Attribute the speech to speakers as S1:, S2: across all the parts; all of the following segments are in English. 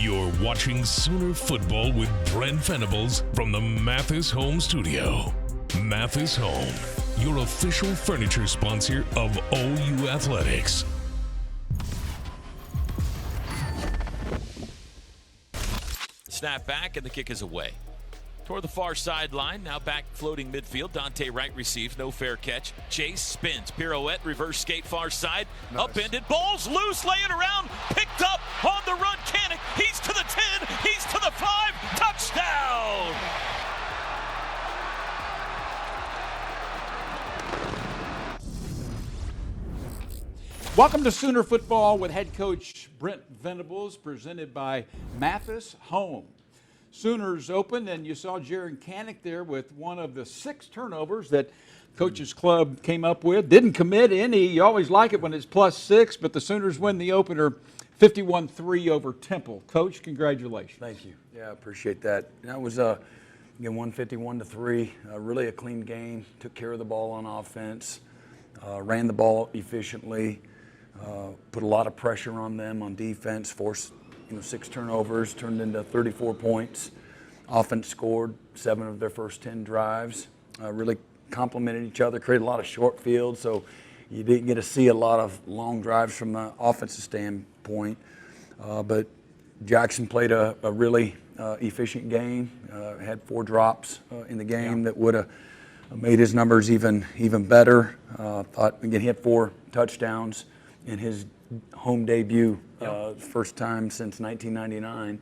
S1: You're watching Sooner Football with Brent Venables from the Mathis Home Studio. Mathis Home, your official furniture sponsor of OU Athletics.
S2: Snap back, and the kick is away. Toward the far sideline, now back floating midfield. Dante Wright receives, no fair catch. Chase spins, pirouette, reverse skate, far side. Nice. Upended, ball's loose, lay it around, picked up on the run. Canick, he's to the 10, he's to the 5, touchdown!
S3: Welcome to Sooner Football with head coach Brent Venables, presented by Mathis Home. Sooners open, and you saw Jaron Canick there with one of the 6 turnovers that Coach's Club came up with. Didn't commit any. You always like it when it's +6, but the Sooners win the opener 51-3 over Temple. Coach, congratulations.
S4: Thank you. Yeah, I appreciate that. That was, again, 151-3, really a clean game. Took care of the ball on offense, ran the ball efficiently, put a lot of pressure on them on defense, forced 6 turnovers, turned into 34 points. Offense scored 7 of their first 10 drives. Really complemented each other, created a lot of short fields, so you didn't get to see a lot of long drives from the offensive standpoint. But Jackson played a really efficient game, had 4 drops in the game that would have made his numbers even better. Again, he had 4 touchdowns in his home debut, first time since 1999,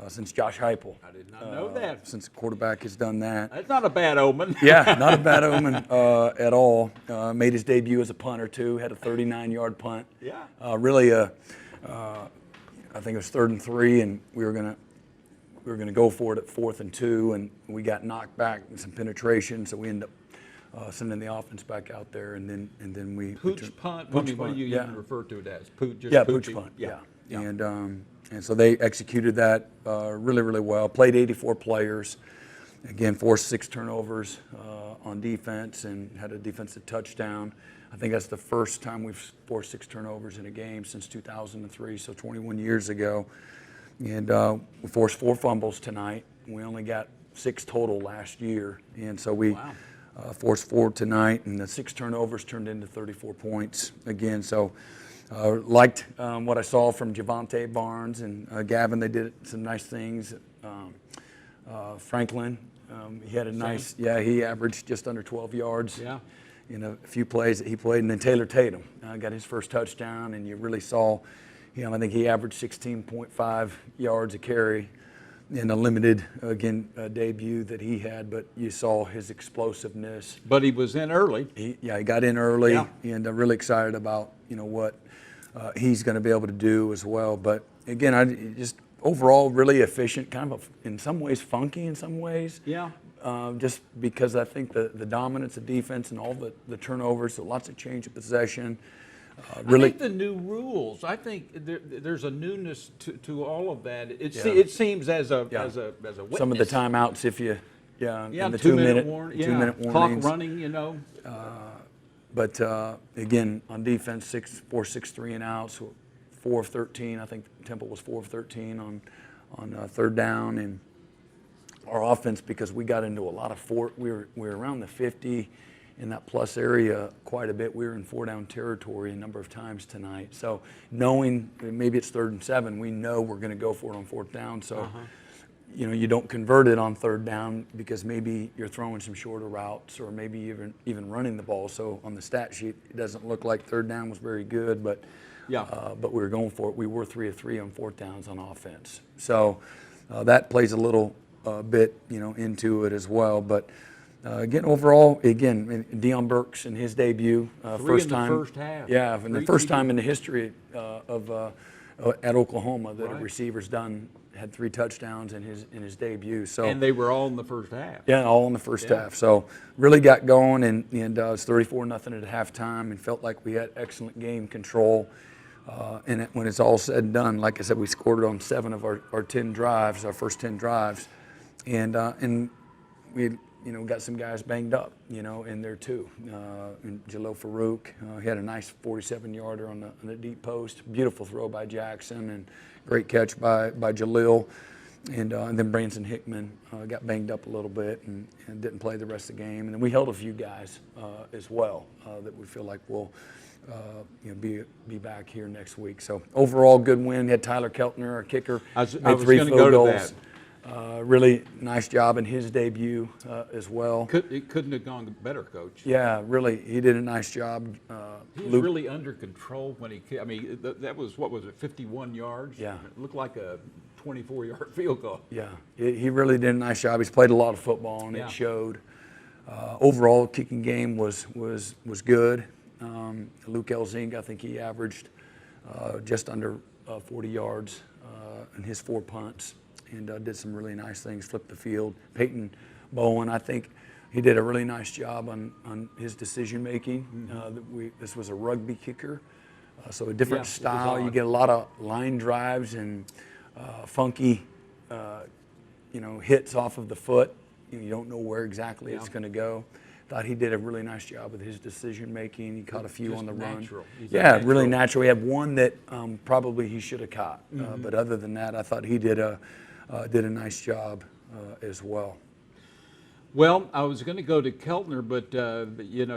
S4: since Josh Heupel.
S3: I did not know that.
S4: Since the quarterback has done that.
S3: That's not a bad omen.
S4: Yeah, not a bad omen at all. Made his debut as a punter too. Had a 39-yard punt.
S3: Yeah.
S4: Really, I think it was 3rd and 3, and we were gonna go for it at 4th and 2, and we got knocked back with some penetration, so we ended up sending the offense back out there, and then we
S3: pooch punt. What do you even refer to it as? Pooch
S4: punt. Yeah. And so they executed that really, really well. Played 84 players. Again, forced 6 turnovers on defense and had a defensive touchdown. I think that's the first time we've forced 6 turnovers in a game since 2003, so 21 years ago. And we forced 4 fumbles tonight. We only got 6 total last year, and so we forced 4 tonight, and the 6 turnovers turned into 34 points again. So liked what I saw from Javante Barnes and Gavin. They did some nice things. Franklin, he had a nice, he averaged just under 12 yards in a few plays that he played. And then Taylor Tatum got his first touchdown, and you really saw I think he averaged 16.5 yards a carry in a limited, debut that he had, but you saw his explosiveness.
S3: But he was in early.
S4: He got in early, and I'm really excited about, what he's going to be able to do as well. But again, I just overall really efficient, kind of in some ways funky in some ways.
S3: Yeah.
S4: Just because I think the dominance of defense and all the turnovers, so lots of change of possession.
S3: Really, I think the new rules. I think there's a newness to all of that. It seems as a witness.
S4: Some of the timeouts, if you and the
S3: 2-minute warning,
S4: 2-minute warnings.
S3: Clock running,
S4: But again, on defense, 4 6 3 and outs, 4 of 13. I think Temple was 4 of 13 on 3rd down, and our offense, because we got into a lot of we were around the 50. In that plus area quite a bit. We were in 4-down territory a number of times tonight. So knowing maybe it's 3rd and 7, we know we're going to go for it on 4th down. So, you don't convert it on 3rd down because maybe you're throwing some shorter routes or maybe even running the ball. So on the stat sheet, it doesn't look like 3rd down was very good, but we were going for it. We were 3 of 3 on 4th downs on offense. So that plays a little bit, into it as well. But overall, Deion Burks in his debut, first time.
S3: First half.
S4: Yeah, and the first time in the history at Oklahoma that a receiver's had 3 touchdowns in his debut. So
S3: and they were all in the first half.
S4: Yeah, all in the first half. So really got going, and it was 34-0 at halftime, and felt like we had excellent game control. And when it's all said and done, like I said, we scored on 7 of our 10 drives, our first 10 drives, and we got some guys banged up, in there too. And Jalil Farouk, he had a nice 47-yarder on the deep post. Beautiful throw by Jackson and great catch by Jalil. And then Branson Hickman got banged up a little bit and didn't play the rest of the game. And then we held a few guys as well that we feel like will be back here next week. So overall, good win. We had Tyler Keltner, our kicker, made 3 field goals. Really nice job in his debut as well.
S3: It couldn't have gone better, Coach.
S4: Yeah, really, he did a nice job.
S3: He was really under control when that was, 51 yards?
S4: Yeah.
S3: It looked like a 24-yard field goal.
S4: Yeah, he really did a nice job. He's played a lot of football, and it showed. Overall, kicking game was good. Luke Elzing, I think he averaged just under 40 yards in his 4 punts. And did some really nice things, flipped the field. Peyton Bowen, I think he did a really nice job on his decision making. This was a rugby kicker, so a different style. You get a lot of line drives and funky, hits off of the foot. You don't know where exactly it's going to go. Thought he did a really nice job with his decision making. He caught a few
S3: just
S4: on the
S3: natural.
S4: run. Yeah, really natural. He had one that probably he should have caught, but other than that, I thought he did a nice job as well.
S3: Well, I was going to go to Keltner, but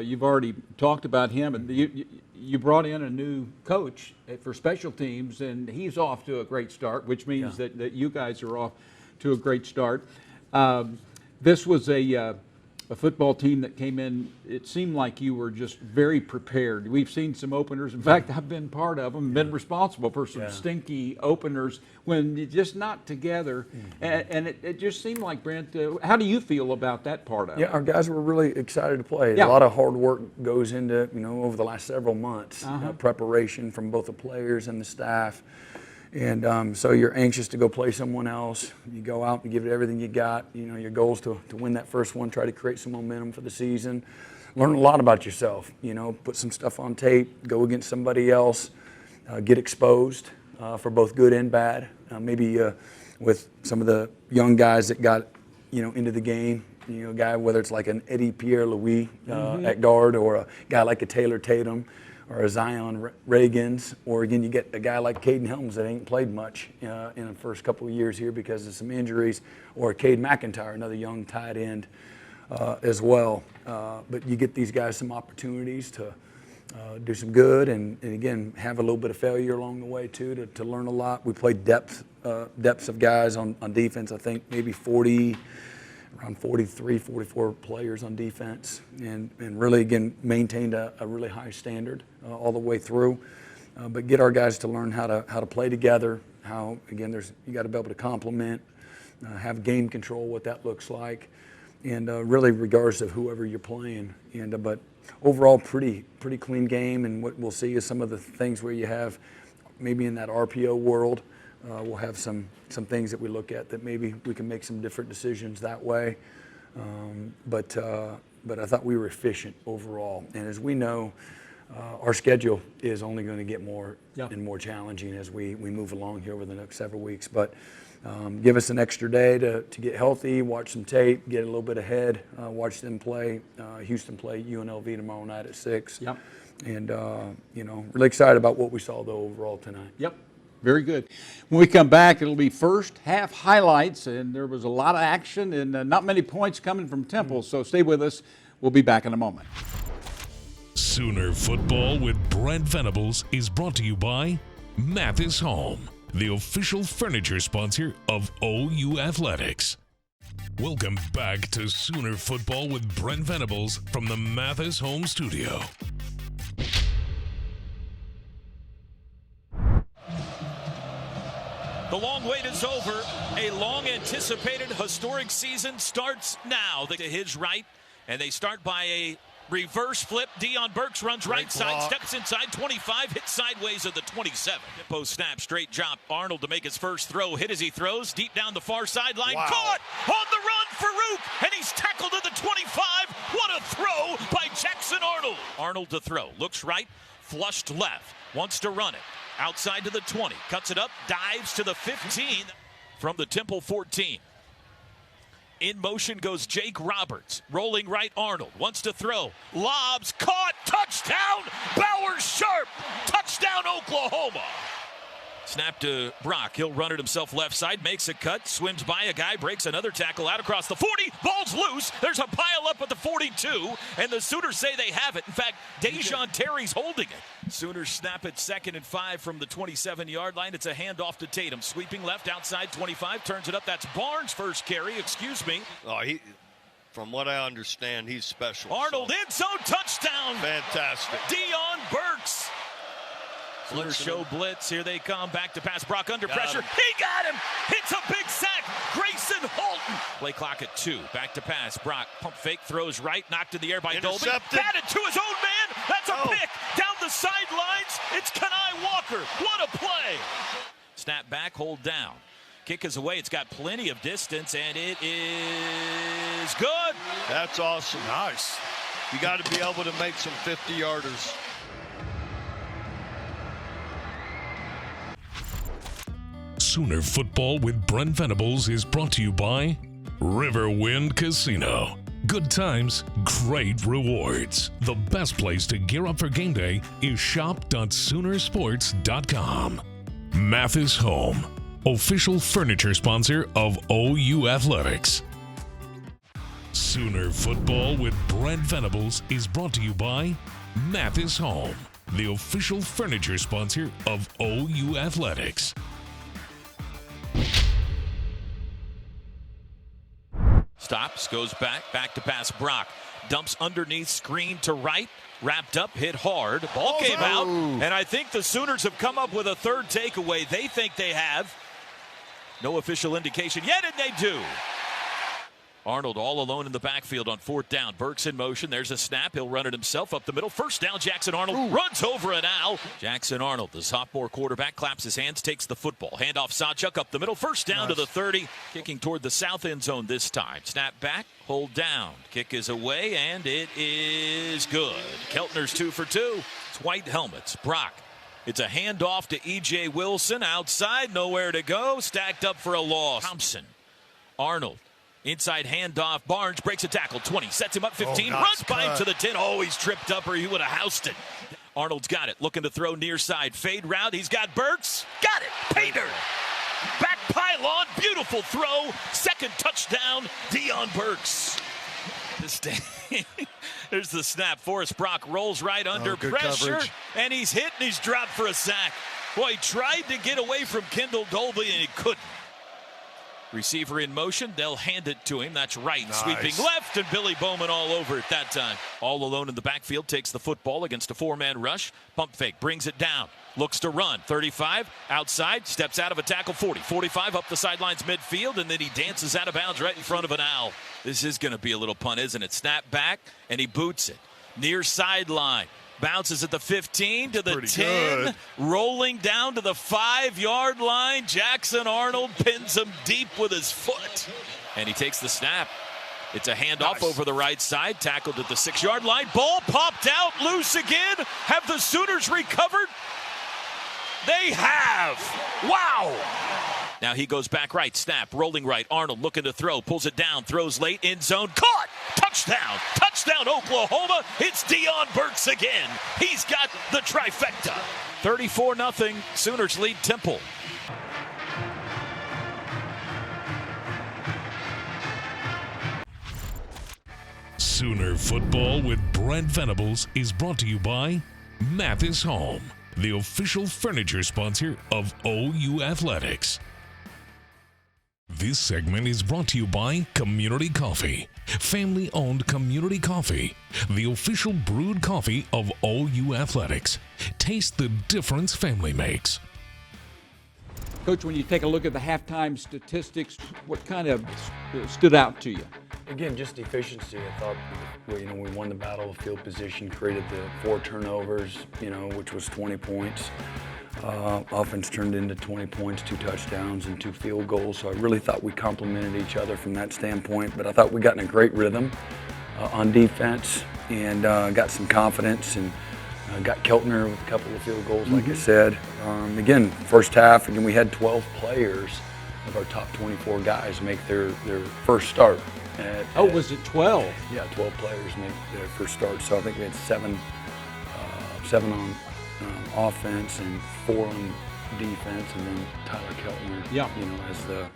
S3: you've already talked about him, and you brought in a new coach for special teams, and he's off to a great start, which means that you guys are off to a great start. This was a football team that came in. It seemed like you were just very prepared. We've seen some openers. In fact, I've been part of them, been responsible for some stinky openers when you're just not together. And it just seemed like, Brent, how do you feel about that part of it?
S4: Yeah, our guys were really excited to play. A lot of hard work goes into, over the last several months, preparation from both the players and the staff. And so you're anxious to go play someone else. You go out and give it everything you got. Your goal is to win that first one, try to create some momentum for the season. Learn a lot about yourself, put some stuff on tape, go against somebody else, get exposed for both good and bad. Maybe with some of the young guys that got, into the game, a guy, whether it's like an Eddie Pierre-Louis at guard or a guy like a Taylor Tatum, or a Zion Reagans, or again, you get a guy like Caden Helms that ain't played much in the first couple of years here because of some injuries, or Cade McIntyre, another young tight end as well. But you get these guys some opportunities to do some good and again, have a little bit of failure along the way too to learn a lot. We played depths of guys on defense, I think maybe around 43, 44 players on defense, and really, again, maintained a really high standard all the way through. But get our guys to learn how to play together, how, again, you got to be able to complement, have game control, what that looks like, and really regardless of whoever you're playing. But overall, pretty clean game, and what we'll see is some of the things where you have, maybe in that RPO world, we'll have some things that we look at that maybe we can make some different decisions that way. But I thought we were efficient overall. And as we know, our schedule is only going to get more and more challenging as we move along here over the next several weeks. But give us an extra day to get healthy, watch some tape, get a little bit ahead, watch them play. Houston play UNLV tomorrow night at 6.
S3: Yep.
S4: And, really excited about what we saw, though, overall tonight.
S3: Yep. Very good. When we come back, it'll be first half highlights, and there was a lot of action and not many points coming from Temple, so stay with us. We'll be back in a moment.
S1: Sooner Football with Brent Venables is brought to you by Mathis Home, the official furniture sponsor of OU Athletics. Welcome back to Sooner Football with Brent Venables from the Mathis Home Studio.
S2: The long wait is over. A long-anticipated historic season starts now. To his right, and they start by a reverse flip. Deion Burks runs right side, steps inside 25, hits sideways at the 27. Post snap, straight drop. Arnold to make his first throw. Hit as he throws, deep down the far sideline. Caught on the run, Farouk, and he's tackled at the 25. What a throw by Jackson Arnold. Arnold to throw, looks right, flushed left, wants to run it. Outside to the 20, cuts it up, dives to the 15 from the Temple 14. In motion goes Jake Roberts. Rolling right, Arnold wants to throw. Lobs, caught, touchdown, Bowers Sharp, touchdown Oklahoma. Snap to Brock. He'll run it himself left side, makes a cut, swims by a guy, breaks another tackle out across the 40. Ball's loose. There's a pile up at the 42, and the Sooners say they have it. In fact, Dejon Terry's holding it. Sooners snap it 2nd and 5 from the 27-yard line. It's a handoff to Tatum. Sweeping left outside 25, turns it up. That's Barnes' first carry, excuse me.
S5: Oh, from what I understand, he's special.
S2: Arnold, end zone, touchdown.
S5: Fantastic.
S2: Deion Burks. Sooners show blitz. Here they come. Back to pass. Brock under pressure. He got him. Hits a big sack. Grayson Holton. Play clock at 2. Back to pass. Brock pump fake. Throws right. Knocked in the air by Dolby. Batted to his own man. That's a pick. Down the sidelines. It's Kenai Walker. What a play. Snap back. Hold down. Kick is away. It's got plenty of distance, and it is good.
S5: That's awesome. Nice. You got to be able to make some 50-yarders.
S1: Sooner Football with Brent Venables is brought to you by Riverwind Casino. Good times, great rewards. The best place to gear up for game day is shop.soonersports.com. Mathis Home, official furniture sponsor of OU Athletics. Sooner Football with Brent Venables is brought to you by Mathis Home, the official furniture sponsor of OU Athletics.
S2: Stops, goes back to pass. Brock dumps underneath, screen to right, wrapped up, hit hard. Ball came out, and I think the Sooners have come up with a third takeaway. They think they have. No official indication yet, and they do. Arnold all alone in the backfield on 4th down. Burks in motion. There's a snap. He'll run it himself up the middle. First down, Jackson Arnold runs over an owl. Jackson Arnold, the sophomore quarterback, claps his hands, takes the football. Handoff Sawchuk up the middle. First down to the 30. Kicking toward the south end zone this time. Snap back, hold down. Kick is away, and it is good. Keltner's 2 for 2. It's white helmets. Brock. It's a handoff to E.J. Wilson. Outside, nowhere to go. Stacked up for a loss. Thompson. Arnold. Inside handoff. Barnes breaks a tackle. 20. Sets him up 15. Runs by him to the 10. Oh, he's tripped up or he would have housed it. Arnold's got it. Looking to throw near side. Fade route. He's got Burks. Got it. Painter. Back pylon. Beautiful throw. Second touchdown. Deion Burks. There's the snap. Forrest Brock rolls right under pressure. Coverage. And he's hit and he's dropped for a sack. Boy, he tried to get away from Kendall Dolby and he couldn't. Receiver in motion. They'll hand it to him. That's right. Nice. Sweeping left, and Billy Bowman all over it that time. All alone in the backfield. Takes the football against a 4-man rush. Pump fake. Brings it down. Looks to run. 35. Outside. Steps out of a tackle. 40. 45 up the sidelines midfield, and then he dances out of bounds right in front of an owl. This is going to be a little punt, isn't it? Snap back, and he boots it. Near sideline. Bounces at the 15 to the 10, good. Rolling down to the 5-yard line. Jackson Arnold pins him deep with his foot, and he takes the snap. It's a handoff over the right side, tackled at the 6-yard line. Ball popped out, loose again. Have the Sooners recovered? They have. Wow. Now he goes back right, snap, rolling right. Arnold looking to throw, pulls it down, throws late, end zone, caught! Touchdown! Touchdown, Oklahoma! It's Deion Burks again. He's got the trifecta. 34-0, Sooners lead Temple.
S1: Sooner Football with Brent Venables is brought to you by Mathis Home, the official furniture sponsor of OU Athletics. This segment is brought to you by Community Coffee, family-owned Community Coffee, the official brewed coffee of OU Athletics. Taste the difference family makes.
S3: Coach, when you take a look at the halftime statistics, what kind of stood out to you?
S4: Again, just efficiency. I thought, we won the battle of field position, created the 4 turnovers, which was 20 points. Offense turned into 20 points, 2 touchdowns, and 2 field goals. So I really thought we complemented each other from that standpoint. But I thought we got in a great rhythm on defense and got some confidence and got Keltner with a couple of field goals, like I said. Again, first half, we had 12 players of our top 24 guys make their first start.
S3: Was it 12?
S4: Yeah, 12 players make their first start. So I think we had seven on offense and 4 on defense, and then Tyler Keltner, as the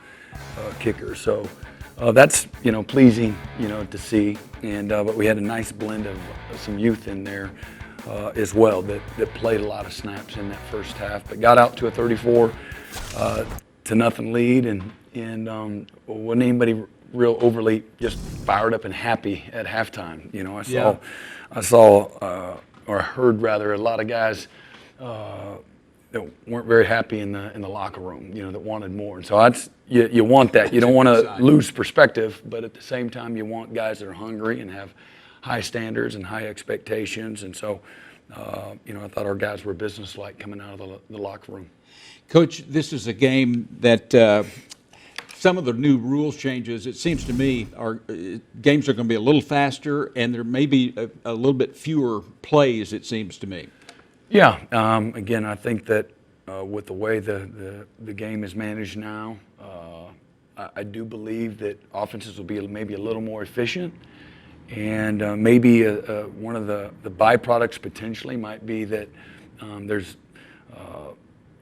S4: kicker. So that's pleasing, to see. And but we had a nice blend of some youth in there as well that played a lot of snaps in that first half, but got out to a 34 to nothing lead, and wasn't anybody real overly just fired up and happy at halftime. I saw or heard rather a lot of guys that weren't very happy in the locker room, that wanted more. And so you want that. You don't want to lose perspective, but at the same time you want guys that are hungry and have high standards and high expectations. And so, I thought our guys were businesslike coming out of the locker room.
S3: Coach, this is a game that some of the new rules changes, it seems to me, games are going to be a little faster, and there may be a little bit fewer plays, it seems to me.
S4: Yeah. Again, I think that with the way the game is managed now, I do believe that offenses will be maybe a little more efficient. And maybe one of the byproducts potentially might be that there's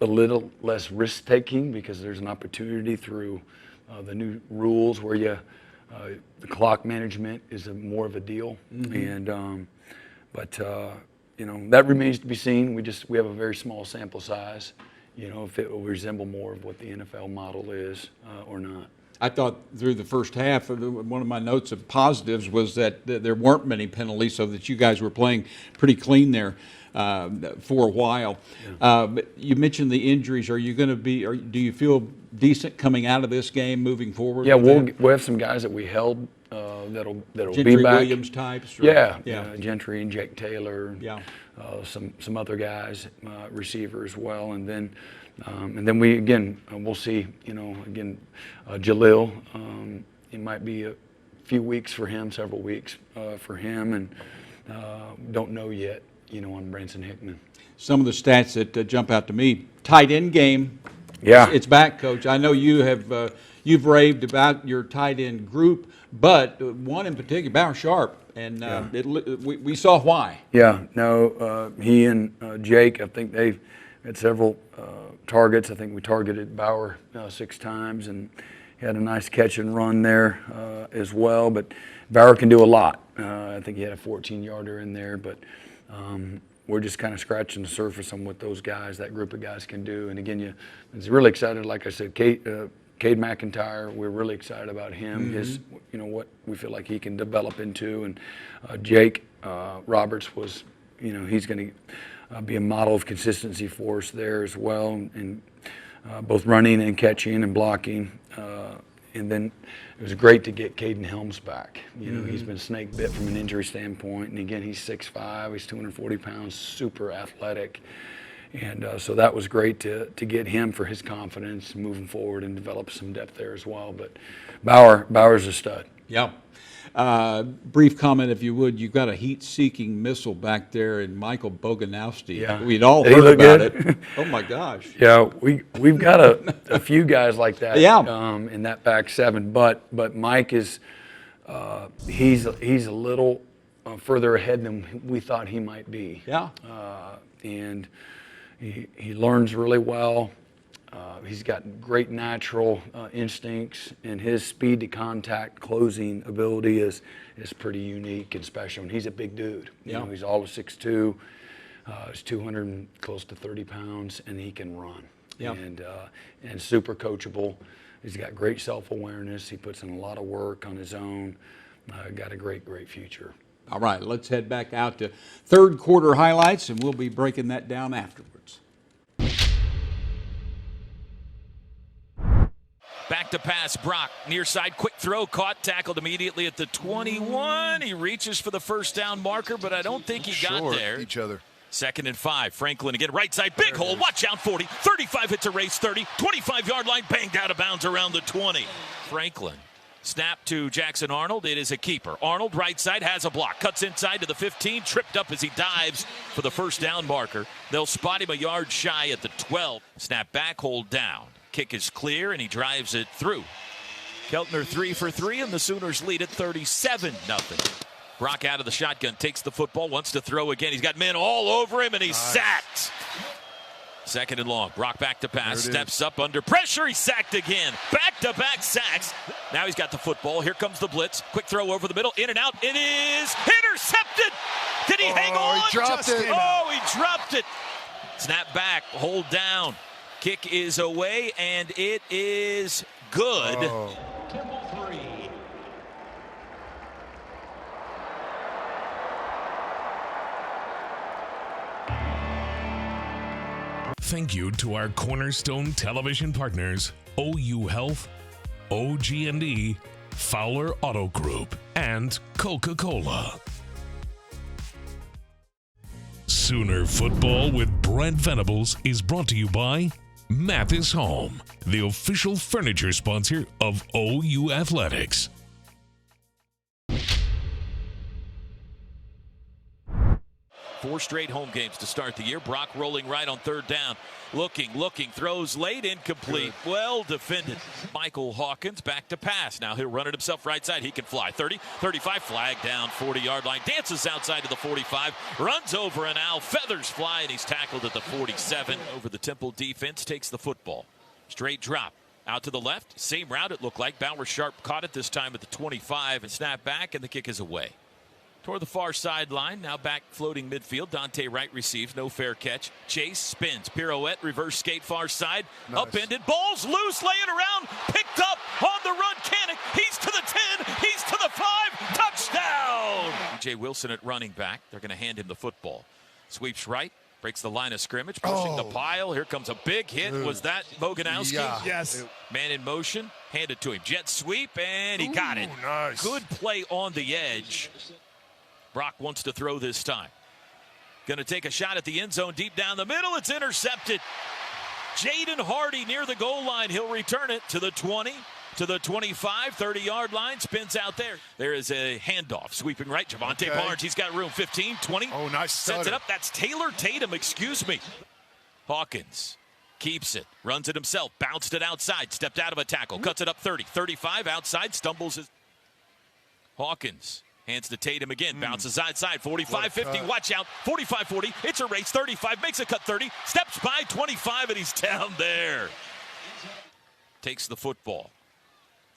S4: a little less risk-taking because there's an opportunity through the new rules where the clock management is more of a deal. Mm-hmm. And but that remains to be seen. We have a very small sample size. If it will resemble more of what the NFL model is or not.
S3: I thought through the first half, one of my notes of positives was that there weren't many penalties, so that you guys were playing pretty clean there for a while. Yeah. But you mentioned the injuries. Are you going to be? Do you feel decent coming out of this game, moving forward?
S4: Yeah, we'll have some guys that we held that'll
S3: Gentry,
S4: be back.
S3: Williams types. Or,
S4: yeah. Gentry and Jake Taylor.
S3: Yeah.
S4: Some other guys, receiver as well, and then we'll see. Jalil. It might be a few weeks for him, several weeks for him, and don't know yet. On Branson Hickman.
S3: Some of the stats that jump out to me: tight end game.
S4: Yeah,
S3: it's back, Coach. I know you have you've raved about your tight end group, but one in particular, Bauer Sharp. And we saw why.
S4: Yeah, no, he and Jake, I think they've had several targets. I think we targeted Bauer 6 times, and he had a nice catch and run there as well. But Bauer can do a lot. I think he had a 14-yarder in there, but we're just kind of scratching the surface on what those guys, that group of guys, can do. And again, it's really excited. Like I said, Cade McIntyre, we're really excited about him. Mm-hmm. His, what we feel like he can develop into, and Jake Roberts was, he's going to be a model of consistency for us there as well, and both running and catching and blocking. And then it was great to get Caden Helms back. Mm-hmm. He's been snake bit from an injury standpoint, and again, he's 6'5", he's 240 pounds, super athletic. And so that was great to get him for his confidence moving forward and develop some depth there as well. But Bauer's a stud.
S3: Yeah. Brief comment, if you would. You've got a heat-seeking missile back there in Michael Boganowski.
S4: Yeah.
S3: We'd all heard about it. Oh, my gosh.
S4: Yeah, we've got a few guys like that.
S3: Yeah.
S4: In that back seven. But Mike is he's a little further ahead than we thought he might be.
S3: Yeah.
S4: And he learns really well. He's got great natural instincts, and his speed to contact closing ability is pretty unique and special. And he's a big dude. He's all of 6'2". He's 200 and close to 30 pounds, and he can run.
S3: Yeah.
S4: And super coachable. He's got great self-awareness. He puts in a lot of work on his own. Got a great future.
S3: All right, let's head back out to third quarter highlights, and we'll be breaking that down afterwards.
S2: Back to pass, Brock. Near side, quick throw, caught, tackled immediately at the 21. He reaches for the first down marker, but I don't think he got there.
S5: Each other.
S2: 2nd and 5. Franklin again, right side, big hole. Watch out, 40. 35 hits a race, 30. 25-yard line, banged out of bounds around the 20. Franklin. Snap to Jackson Arnold. It is a keeper. Arnold, right side, has a block. Cuts inside to the 15. Tripped up as he dives for the first down marker. They'll spot him a yard shy at the 12. Snap back, hold down. Kick is clear, and he drives it through. Keltner 3 for 3, and the Sooners lead at 37-0. Brock out of the shotgun, takes the football, wants to throw again. He's got men all over him, and he's sacked. Second and long. Brock back to pass. Steps up under pressure. He's sacked again. Back-to-back sacks. Now he's got the football. Here comes the blitz. Quick throw over the middle. In and out. It is intercepted. Did he hang on?
S5: He dropped it.
S2: Oh, he dropped it. Snap back. Hold down. Kick is away, and it is good.
S5: Oh.
S1: Thank you to our cornerstone television partners, OU Health, OG&E, Fowler Auto Group, and Coca-Cola. Sooner Football with Brent Venables is brought to you by Mathis Home, the official furniture sponsor of OU Athletics.
S2: Four straight home games to start the year. Brock rolling right on third down. Looking, throws late, incomplete. Well defended. Michael Hawkins back to pass. Now he'll run it himself right side. He can fly. 30, 35, flag down, 40-yard line. Dances outside to the 45. Runs over an owl. Feathers fly, and he's tackled at the 47. Over the Temple defense, takes the football. Straight drop. Out to the left. Same route it looked like. Bauer Sharp caught it this time at the 25 and snap back, and the kick is away. Toward the far sideline, now back floating midfield. Dante Wright receives, no fair catch. Chase spins, pirouette, reverse skate far side. Nice. Upended, ball's loose, laying around, picked up on the run. Canick, he's to the 10, he's to the 5, touchdown! Jay Wilson at running back. They're going to hand him the football. Sweeps right, breaks the line of scrimmage, pushing the pile. Here comes a big hit. Was that Boganowski?
S5: Yeah.
S6: Yes.
S2: Man in motion, handed to him. Jet sweep, and he got it.
S5: Nice.
S2: Good play on the edge. Brock wants to throw this time. Going to take a shot at the end zone deep down the middle. It's intercepted. Jaden Hardy near the goal line. He'll return it to the 20, to the 25, 30-yard line. Spins out there. There is a handoff. Sweeping right. Javante Barnes. He's got room. 15, 20.
S5: Oh, nice.
S2: Sets it up. That's Taylor Tatum. Excuse me. Hawkins keeps it. Runs it himself. Bounced it outside. Stepped out of a tackle. Cuts it up 30. 35 outside. Stumbles. Hawkins. Hands to Tatum again. Bounces outside. 45-50. Watch out. 45-40. It's a race. 35. Makes a cut 30. Steps by 25, and he's down there. Takes the football.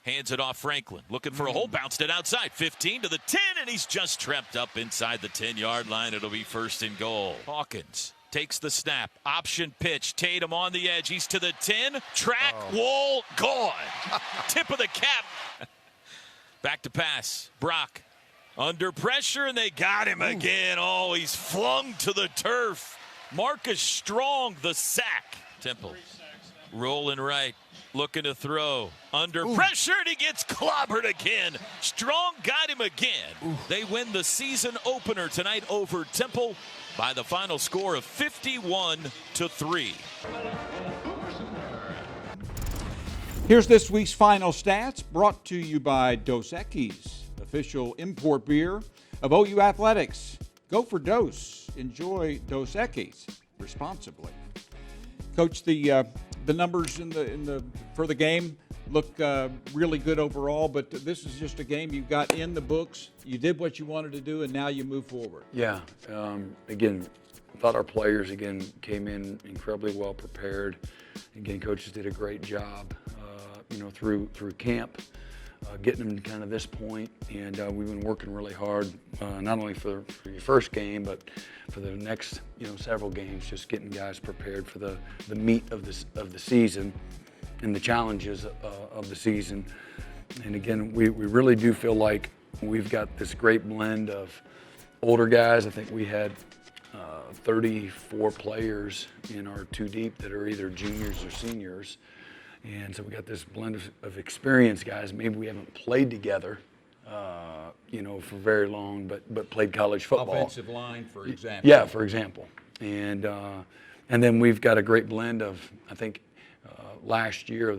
S2: Hands it off Franklin. Looking for a hole. Bounced it outside. 15 to the 10, and he's just tripped up inside the 10-yard line. It'll be first and goal. Hawkins takes the snap. Option pitch. Tatum on the edge. He's to the 10. Track, wall, gone. Tip of the cap. Back to pass. Brock. Under pressure, and they got him again. Oh, he's flung to the turf. Marcus Strong, the sack. Temple rolling right, looking to throw. Under pressure, and he gets clobbered again. Strong got him again. They win the season opener tonight over Temple by the final score of 51-3.
S3: Here's this week's final stats brought to you by Dos Equis, official import beer of OU Athletics. Go for Dos. Enjoy Dos Equis responsibly. Coach, the numbers for the game look really good overall, but this is just a game you got in the books. You did what you wanted to do, and now you move forward.
S4: Yeah. Again, I thought our players came in incredibly well prepared. Again, coaches did a great job, through camp. Getting them to kind of this point, and we've been working really hard, not only for your first game, but for the next, several games, just getting guys prepared for the meat of the season and the challenges of the season. And again, we really do feel like we've got this great blend of older guys. I think we had 34 players in our two deep that are either juniors or seniors. And so we got this blend of experienced guys. Maybe we haven't played together, for very long, but played college football.
S3: Offensive line, for example.
S4: Yeah, for example. And then we've got a great blend of, I think, last year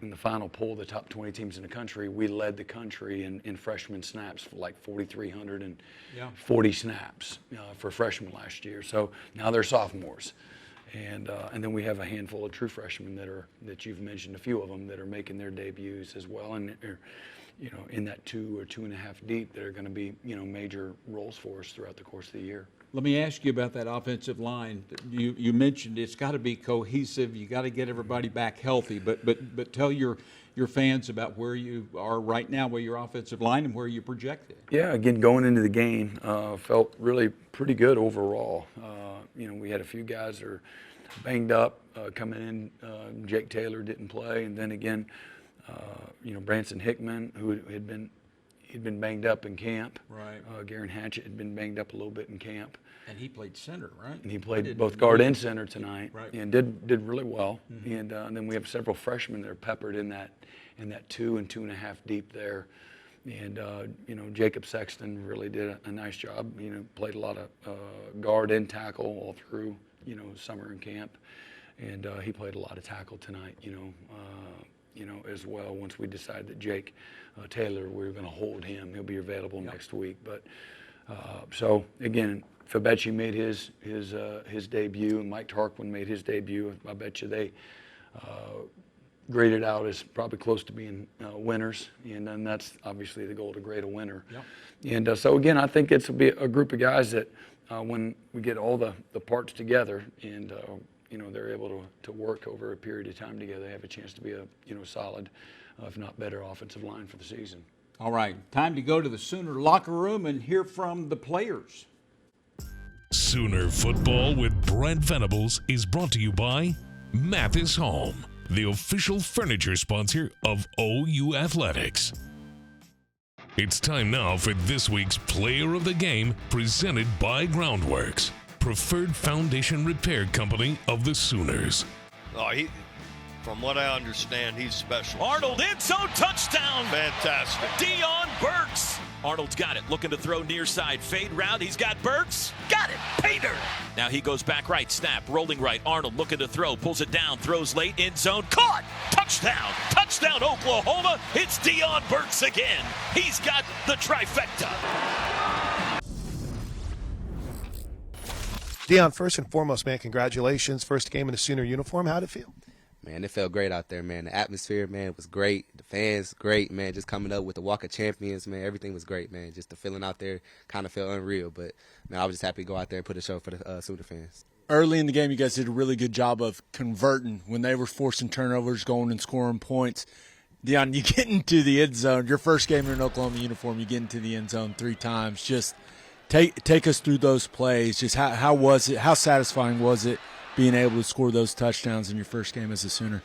S4: in the final poll, the top 20 teams in the country, we led the country in freshman snaps for like 4,340 snaps for freshmen last year. So now they're sophomores. And then we have a handful of true freshmen that you've mentioned, a few of them that are making their debuts as well, and they're, in that 2 or 2.5 deep that are going to be, major roles for us throughout the course of the year.
S3: Let me ask you about that offensive line. You mentioned it's got to be cohesive. You got to get everybody back healthy. But tell your fans about where you are right now with your offensive line and where you project it.
S4: Yeah, again, going into the game, felt really pretty good overall. We had a few guys that are banged up coming in. Jake Taylor didn't play, and then again, Branson Hickman, who he'd been banged up in camp.
S3: Right.
S4: Garen Hatchett had been banged up a little bit in camp.
S3: And he played center, right?
S4: And he played both guard and center tonight,
S3: right.
S4: And did really well. Mm-hmm. And then we have several freshmen that are peppered in that 2 and 2.5 deep there. And Jacob Sexton really did a nice job. Played a lot of guard and tackle all through summer and camp, and he played a lot of tackle tonight. As well. Once we decided that Jake Taylor, we were going to hold him. He'll be available next week. But so again, Fabechi made his debut, and Mike Tarquin made his debut. I bet you they graded out as probably close to being winners, and then that's obviously the goal, to grade a winner. Yep. And so again, I think it's a group of guys that when we get all the parts together and they're able to work over a period of time together, they have a chance to be a solid, if not better, offensive line for the season.
S3: All right, time to go to the Sooner locker room and hear from the players.
S1: Sooner Football with Brent Venables is brought to you by Mathis Home, the official furniture sponsor of OU Athletics. It's time now for this week's Player of the Game, presented by Groundworks, preferred foundation repair company of the Sooners.
S5: From what I understand, he's special.
S2: Arnold, end zone, touchdown.
S5: Fantastic.
S2: Deion Burks. Arnold's got it, looking to throw near side, fade route. He's got Burks. Got it, Pater. Now he goes back right, snap, rolling right. Arnold looking to throw, pulls it down, throws late, end zone, caught. Touchdown, touchdown, Oklahoma. It's Deion Burks again. He's got the trifecta.
S6: Deion, first and foremost, man, congratulations. First game in a Sooner uniform. How'd it feel?
S7: Man, it felt great out there, man. The atmosphere, man, was great. The fans, great, man. Just coming up with the Walk of Champions, man, everything was great, man. Just the feeling out there kind of felt unreal. But, man, I was just happy to go out there and put a show for the Sooner fans.
S8: Early in the game, you guys did a really good job of converting when they were forcing turnovers, going and scoring points. Deion, you get into the end zone. Your first game in an Oklahoma uniform, you get into the end zone 3 times. Just take us through those plays. Just how was it? How satisfying was it being able to score those touchdowns in your first game as a Sooner?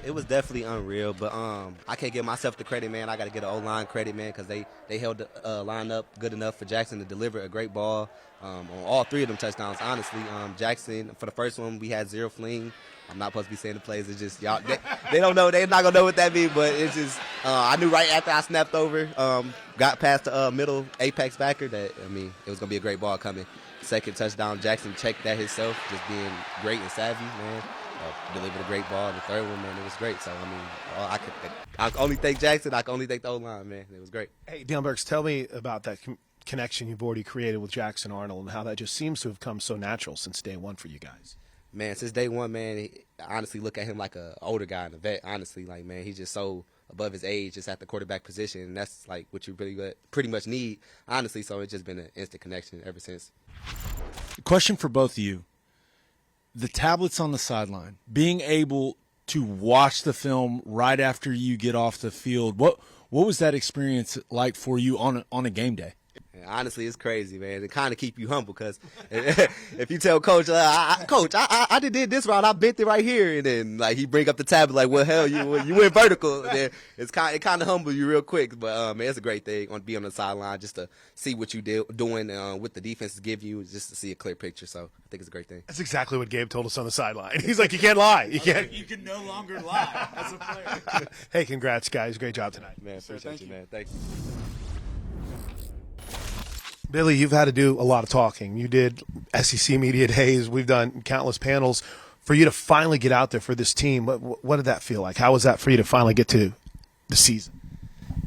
S7: It was definitely unreal, but I can't give myself the credit, man. I got to get the O-line credit, man, because they held the line up good enough for Jackson to deliver a great ball on all 3 of them touchdowns, honestly. Jackson, for the first one, we had 0 fling. I'm not supposed to be saying the plays. It's just y'all. They don't know. They're not going to know what that means, but it's just I knew right after I snapped over, got past the middle apex backer that, it was going to be a great ball coming. Second touchdown, Jackson checked that himself, just being great and savvy, man. Delivered a great ball. The third one, man, it was great. So, I can only thank Jackson. I can only thank the O-line, man. It was great.
S6: Hey, Deion Burks, tell me about that connection you've already created with Jackson Arnold and how that just seems to have come so natural since day one for you guys.
S7: Man, since day one, man, I honestly look at him like an older guy and a vet, honestly. Like, man, he's just so above his age just at the quarterback position, and that's, like, what you pretty much need, honestly. So it's just been an instant connection ever since.
S8: Question for both of you. The tablets on the sideline, being able to watch the film right after you get off the field, what was that experience like for you on a game day?
S7: Honestly, it's crazy, man. It kind of keep you humble because if you tell Coach, Coach, I did this route, I bent it right here, and then like he bring up the tablet like, well, hell, you went vertical. And then it kind of humble you real quick, but man, it's a great thing to be on the sideline just to see what you doing, what the defenses give you, just to see a clear picture. So I think it's a great thing.
S6: That's exactly what Gabe told us on the sideline. He's like, you can't lie. You
S8: can no longer lie as a player.
S6: Hey, congrats, guys. Great job tonight.
S7: Man, appreciate you, man. Thank you.
S6: Billy, you've had to do a lot of talking. You did SEC Media Days. We've done countless panels. For you to finally get out there for this team, what did that feel like? How was that for you to finally get to the season?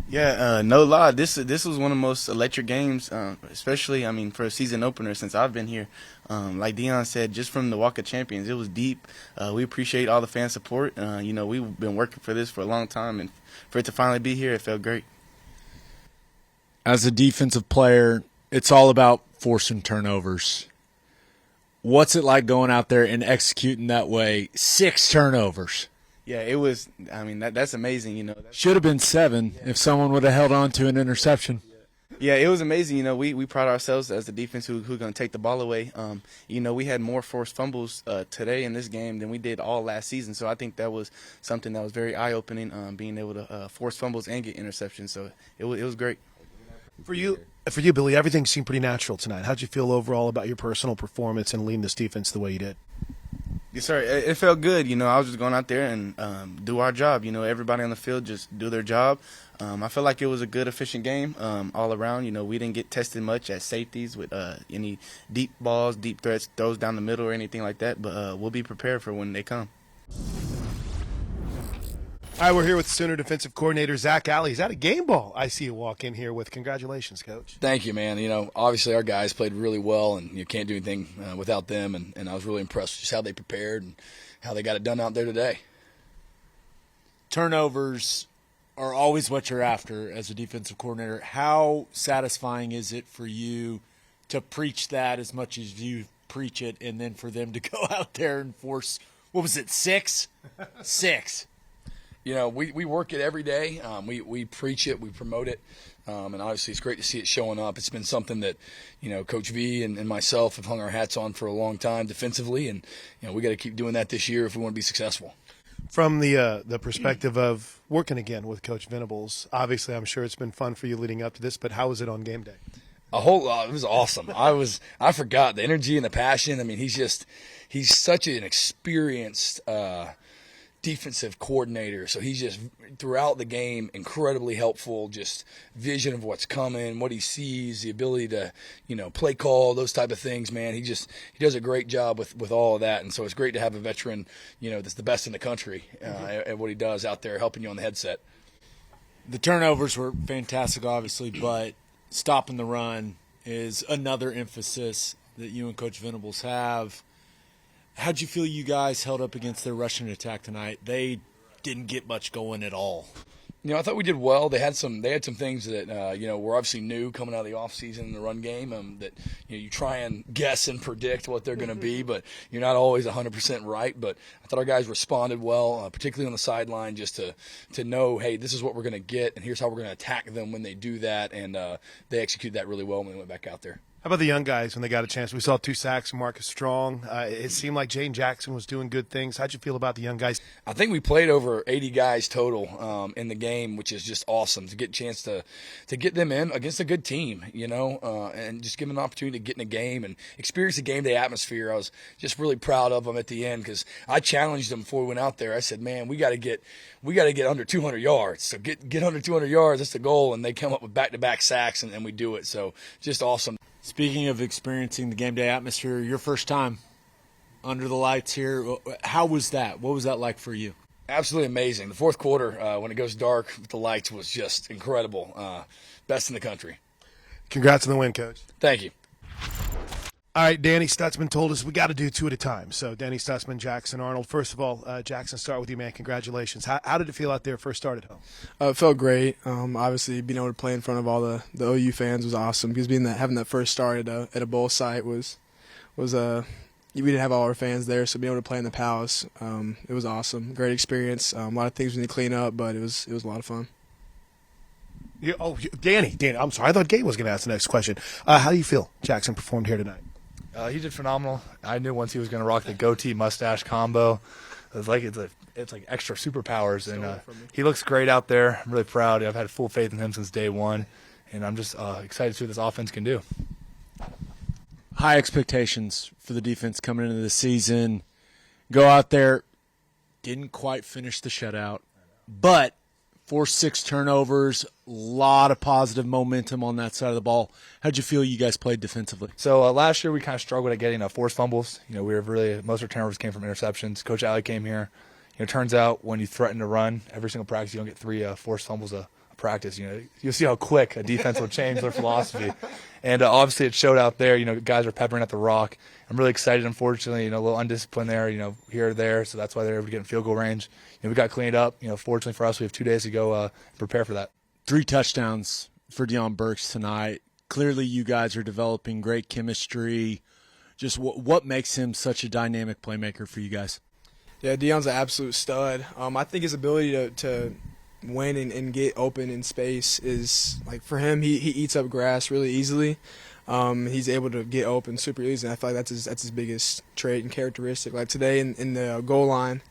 S9: Yeah, no lie. This was one of the most electric games, especially, for a season opener since I've been here. Like Dion said, just from the Walk of Champions, it was deep. We appreciate all the fan support. We've been working for this for a long time, and for it to finally be here, it felt great.
S8: As a defensive player, it's all about forcing turnovers. What's it like going out there and executing that way? 6 turnovers.
S9: Yeah, it was. That's amazing.
S8: Should have been 7 if someone would have held on to an interception.
S9: Yeah, it was amazing. We pride ourselves as the defense who's going to take the ball away. We had more forced fumbles today in this game than we did all last season. So I think that was something that was very eye-opening, being able to force fumbles and get interceptions. So it was great.
S6: For you, Billy, everything seemed pretty natural tonight. How'd you feel overall about your personal performance and leading this defense the way you did?
S9: Yes, sir. It felt good. I was just going out there and do our job. Everybody on the field just do their job. I felt like it was a good, efficient game all around. We didn't get tested much at safeties with any deep balls, deep threats, throws down the middle or anything like that. But we'll be prepared for when they come.
S6: All right, we're here with Sooner defensive coordinator Zach Alley. He's at a game ball. I see you walk in here with. Congratulations, Coach.
S10: Thank you, man. Obviously our guys played really well, and you can't do anything without them. And I was really impressed with just how they prepared and how they got it done out there today.
S8: Turnovers are always what you're after as a defensive coordinator. How satisfying is it for you to preach that as much as you preach it, and then for them to go out there and force, 6? 6.
S10: We work it every day. We preach it, we promote it, and obviously it's great to see it showing up. It's been something that, Coach V and myself have hung our hats on for a long time defensively, and we got to keep doing that this year if we want to be successful.
S6: From the perspective of working again with Coach Venables, obviously I'm sure it's been fun for you leading up to this, but how was it on game day?
S10: A whole lot. It was awesome. I forgot the energy and the passion. He's such an experienced defensive coordinator, so he's just throughout the game incredibly helpful, just vision of what's coming, what he sees, the ability to play call, those type of things. Man, he does a great job with all of that, and so it's great to have a veteran that's the best in the country at what he does out there helping you on the headset.
S8: The turnovers were fantastic, obviously, but stopping the run is another emphasis that you and Coach Venables have. How'd you feel you guys held up against their rushing attack tonight? They didn't get much going at all.
S10: I thought we did well. They had some things that were obviously new coming out of the offseason in the run game that you try and guess and predict what they're going to be, but you're not always 100% right. But I thought our guys responded well, particularly on the sideline, just to know, hey, this is what we're going to get, and here's how we're going to attack them when they do that, and they executed that really well when they went back out there.
S6: How about the young guys when they got a chance? We saw 2 sacks from Marcus Strong. It seemed like Jane Jackson was doing good things. How'd you feel about the young guys?
S10: I think we played over 80 guys total in the game, which is just awesome to get a chance to get them in against a good team, and just give them an opportunity to get in a game and experience the game day atmosphere. I was just really proud of them at the end because I challenged them before we went out there. I said, man, we got to get under 200 yards. So get under 200 yards. That's the goal. And they come up with back-to-back sacks, and we do it. So just awesome.
S8: Speaking of experiencing the game day atmosphere, your first time under the lights here, how was that? What was that like for you?
S10: Absolutely amazing. The fourth quarter, when it goes dark with the lights, was just incredible. Best in the country.
S6: Congrats on the win, Coach.
S10: Thank you.
S6: All right, Danny Stutzman told us we got to do 2 at a time. So Danny Stutzman, Jackson Arnold. First of all, Jackson, start with you, man. Congratulations. How did it feel out there first start at home?
S11: It felt great. Obviously, being able to play in front of all the OU fans was awesome because having that first start at a bowl site was we didn't have all our fans there, so being able to play in the Palace, it was awesome. Great experience. A lot of things we need to clean up, but it was a lot of fun.
S6: Yeah, Danny, I'm sorry. I thought Gabe was going to ask the next question. How do you feel Jackson performed here tonight?
S12: He did phenomenal. I knew once he was going to rock the goatee mustache combo. It's like extra superpowers, and he looks great out there. I'm really proud. I've had full faith in him since day one, and I'm just excited to see what this offense can do.
S8: High expectations for the defense coming into the season. Go out there, didn't quite finish the shutout, but forced 6 turnovers, a lot of positive momentum on that side of the ball. How'd you feel you guys played defensively?
S12: So last year we kind of struggled at getting forced fumbles. We were most of our turnovers came from interceptions. Coach Alley came here, it turns out when you threaten to run every single practice, you don't get 3 forced fumbles a practice. You'll see how quick a defense will change their philosophy. And obviously it showed out there. Guys are peppering at the rock. I'm really excited. Unfortunately, a little undisciplined there, here or there. So that's why they're able to get in field goal range. We got cleaned up. Fortunately for us, we have 2 days to go prepare for that.
S8: 3 touchdowns for Deion Burks tonight. Clearly you guys are developing great chemistry. Just what makes him such a dynamic playmaker for you guys?
S11: Yeah, Deion's an absolute stud. I think his ability to win and get open in space is, like, for him, he eats up grass really easily. He's able to get open super easy, and I feel like that's his biggest trait and characteristic. Like today in the goal line,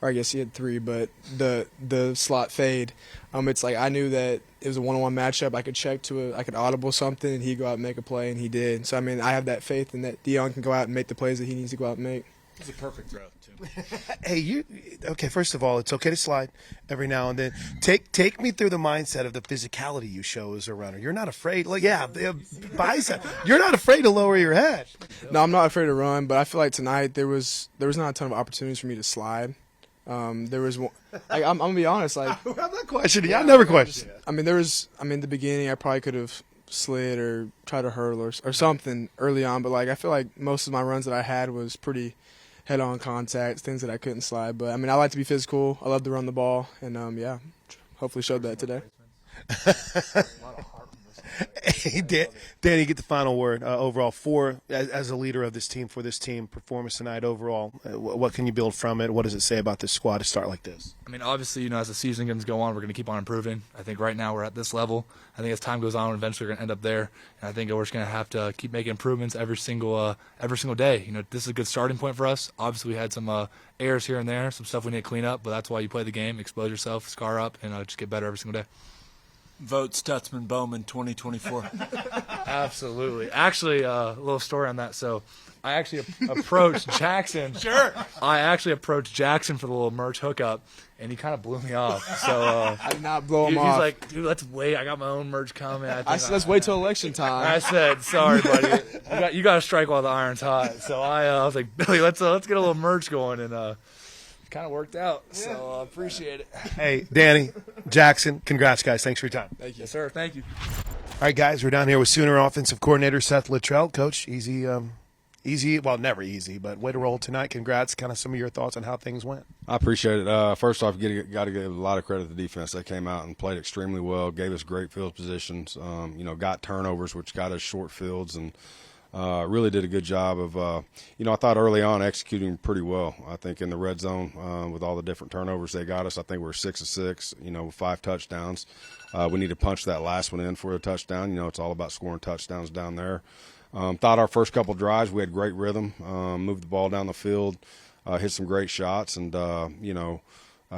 S11: or I guess he had 3, but the slot fade, it's like I knew that it was a one-on-one matchup. I could check I could audible something, and he'd go out and make a play, and he did. So, I have that faith in that Deion can go out and make the plays that he needs to go out and make.
S8: It's a perfect throw, too.
S6: Hey, okay, first of all, it's okay to slide every now and then. Take me through the mindset of the physicality you show as a runner. You're not afraid. Bicep. You're not afraid to lower your head.
S11: No, I'm not afraid to run, but I feel like tonight there was not a ton of opportunities for me to slide. There was one, I'm gonna be honest, I'm
S6: not questioning you. I never question.
S11: The beginning I probably could have slid or tried to hurdle or something early on, but I feel like most of my runs that I had was pretty head-on contact, things that I couldn't slide. But I like to be physical. I love to run the ball, and hopefully showed that today.
S6: Hey, Danny, get the final word overall as a leader of this team, for this team performance tonight overall. What can you build from it? What does it say about this squad to start like this?
S12: Obviously, as the season games go on, we're going to keep on improving. I think right now we're at this level. I think as time goes on, eventually we're going to end up there. And I think we're just going to have to keep making improvements every single day. This is a good starting point for us. Obviously, we had some errors here and there, some stuff we need to clean up, but that's why you play the game, expose yourself, scar up, and just get better every single day.
S8: Vote Stutzman Bowman 2024.
S12: Absolutely. Actually, a little story on that. So I actually approached Jackson.
S6: Sure.
S12: I actually approached Jackson for the little merch hookup, and he kind of blew me off. So
S11: I did not blow him off.
S12: He's like, dude, let's wait. I got my own merch coming.
S11: Let's wait till election time.
S12: I said, sorry, buddy. You got to strike while the iron's hot. So I was like, Billy, let's get a little merch going, and kind of worked out, so appreciate it.
S6: Hey, Danny, Jackson, congrats, guys. Thanks for your time.
S11: Thank you.
S12: Yes, sir. Thank you.
S6: All right, guys, we're down here with Sooner offensive coordinator Seth Luttrell. Coach, easy, well, never easy, but way to roll tonight. Congrats. Kind of some of your thoughts on how things went.
S13: I appreciate it. First off, got to give a lot of credit to the defense. They came out and played extremely well, gave us great field positions, got turnovers, which got us short fields, and really did a good job of, I thought early on executing pretty well. I think in the red zone with all the different turnovers they got us, I think we're 6 of 6, 5 touchdowns. We need to punch that last one in for a touchdown. It's all about scoring touchdowns down there. Thought our first couple drives, we had great rhythm, moved the ball down the field, hit some great shots, and,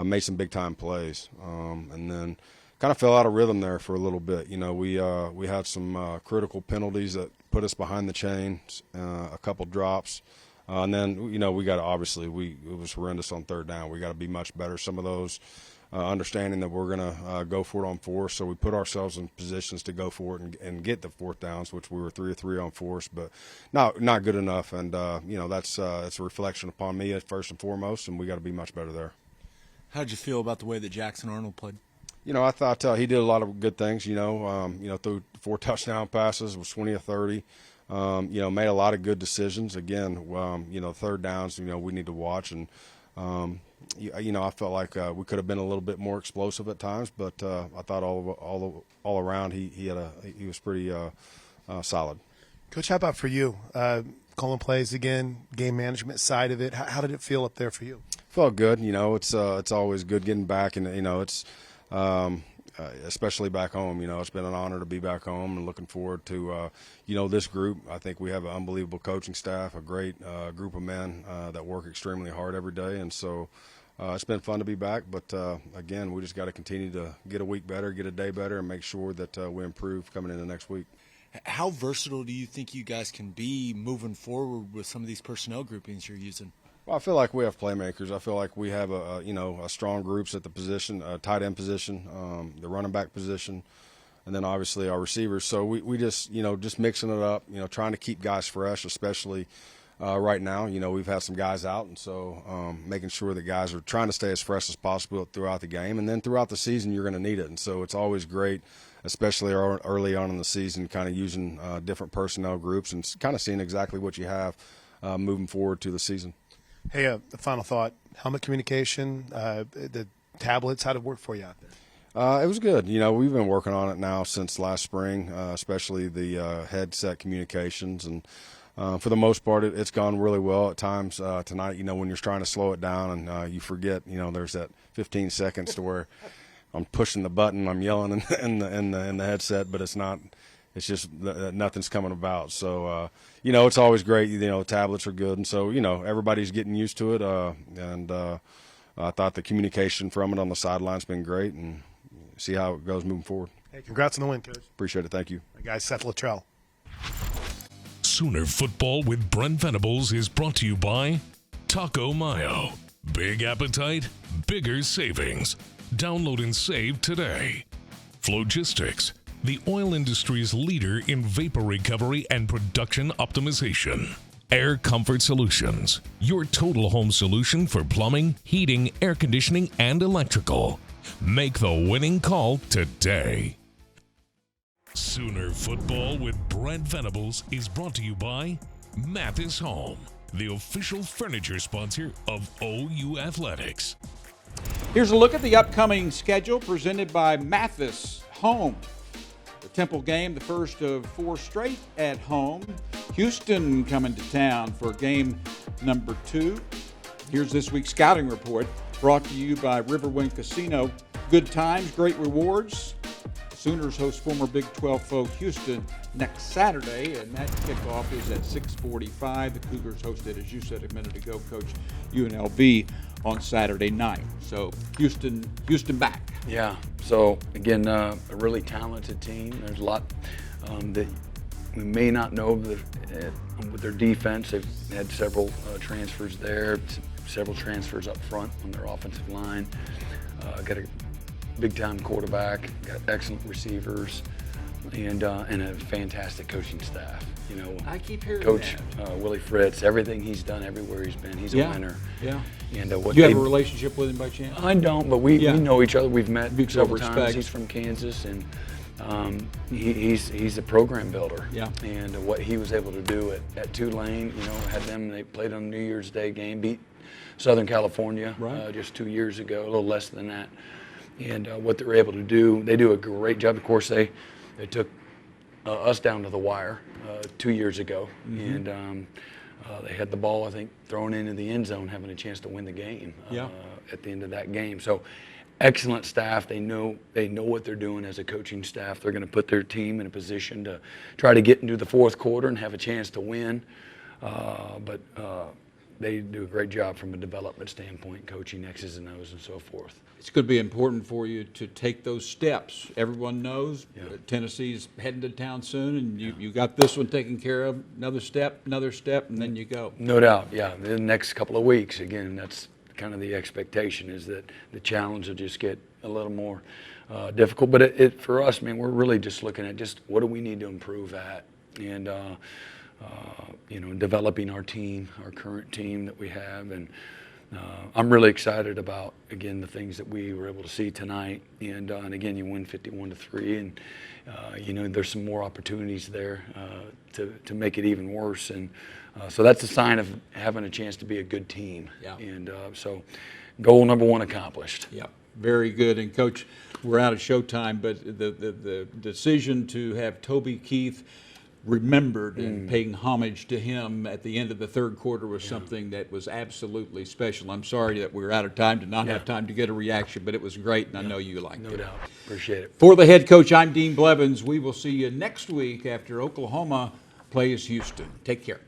S13: made some big-time plays. And then kind of fell out of rhythm there for a little bit. We had some critical penalties that put us behind the chains, a couple drops. And then, we got to obviously, it was horrendous on third down. We got to be much better. Some of those, understanding that we're going to go for it on fourth. So we put ourselves in positions to go for it and get the fourth downs, which we were 3 of 3 on fourth, but not good enough. And, that's a reflection upon me first and foremost, and we got to be much better there.
S8: How did you feel about the way that Jackson Arnold played?
S13: I thought he did a lot of good things, threw 4 touchdown passes, was 20 of 30, made a lot of good decisions. Again, third downs, we need to watch. And, I felt like we could have been a little bit more explosive at times, but I thought all around he was pretty solid.
S6: Coach, how about for you? Calling plays again, game management side of it. How did it feel up there for you?
S13: Felt good. It's always good getting back, and, it's especially back home. It's been an honor to be back home, and looking forward to, this group. I think we have an unbelievable coaching staff, a great group of men that work extremely hard every day. And so it's been fun to be back. But, again, we just got to continue to get a week better, get a day better, and make sure that we improve coming into next week.
S8: How versatile do you think you guys can be moving forward with some of these personnel groupings you're using?
S13: Well, I feel like we have playmakers. I feel like we have a strong groups at the position, tight end position, the running back position, and then obviously our receivers. So we just just mixing it up, trying to keep guys fresh, especially right now. We've had some guys out, and so making sure that guys are trying to stay as fresh as possible throughout the game. And then throughout the season, you're going to need it. And so it's always great, especially early on in the season, kind of using different personnel groups and kind of seeing exactly what you have moving forward to the season.
S6: Hey, the final thought, helmet communication, the tablets, how did it work for you out there?
S13: It was good. We've been working on it now since last spring, especially the headset communications. And for the most part, it's gone really well. At times tonight, when you're trying to slow it down and you forget, there's that 15 seconds to where I'm pushing the button, I'm yelling in the headset, but it's not. It's just nothing's coming about. So, it's always great. Tablets are good. And so, everybody's getting used to it. And I thought the communication from it on the sideline's been great, and see how it goes moving forward.
S6: Hey, congrats on the win, Coach.
S13: Appreciate it. Thank you.
S6: My guy, Seth Luttrell.
S1: Sooner Football with Brent Venables is brought to you by Taco Mayo. Big appetite, bigger savings. Download and save today. Flogistics, the oil industry's leader in vapor recovery and production optimization. Air Comfort Solutions, your total home solution for plumbing, heating, air conditioning, and electrical. Make the winning call today. Sooner Football with Brent Venables is brought to you by Mathis Home, the official furniture sponsor of OU Athletics.
S3: Here's a look at the upcoming schedule presented by Mathis Home. The Temple game, the first of 4 straight at home. Houston coming to town for game number 2. Here's this week's scouting report brought to you by Riverwind Casino. Good times, great rewards. Sooners host former Big 12 foe Houston next Saturday, and that kickoff is at 6:45. The Cougars hosted, as you said a minute ago, Coach, UNLV on Saturday night. So Houston back.
S4: Yeah. So again, a really talented team. There's a lot that we may not know with their defense. They've had several transfers there, several transfers up front on their offensive line. Got a big-time quarterback, got excellent receivers, and a fantastic coaching staff.
S3: I keep hearing
S4: Coach Willie Fritz, everything he's done everywhere he's been, he's a winner.
S3: Yeah.
S4: And
S3: you have a relationship with him by chance?
S4: I don't, but we know each other. We've met several
S3: respect.
S4: times. He's from Kansas, and he's a program builder.
S3: Yeah.
S4: And what he was able to do at Tulane, they played on New Year's Day game, beat Southern California just 2 years ago, a little less than that. And what they're able to do, they do a great job. Of course, they took us down to the wire 2 years ago, and they had the ball, I think, thrown into the end zone, having a chance to win the game at the end of that game. So, excellent staff. They know what they're doing as a coaching staff. They're going to put their team in a position to try to get into the fourth quarter and have a chance to win. But they do a great job from a development standpoint, coaching X's and O's and so forth.
S3: It's going to be important for you to take those steps. Everyone knows Tennessee's heading to town soon, and you got this one taken care of. Another step, and then you go.
S4: No doubt, yeah. The next couple of weeks, again, that's kind of the expectation, is that the challenge will just get a little more difficult. But for us, we're really just looking at just what do we need to improve at, and developing our team, our current team that we have, and I'm really excited about, again, the things that we were able to see tonight. And again, you win 51-3, and there's some more opportunities there to make it even worse. And so that's a sign of having a chance to be a good team.
S3: Yeah.
S4: And so, goal number 1 accomplished.
S3: Yeah, very good. And Coach, we're out of showtime, but the decision to have Toby Keith remembered and paying homage to him at the end of the third quarter was something that was absolutely special. I'm sorry that we're out of time to not have time to get a reaction, but it was great, and I know you liked it.
S4: No doubt. Appreciate it.
S3: For the head coach, I'm Dean Blevins. We will see you next week after Oklahoma plays Houston. Take care.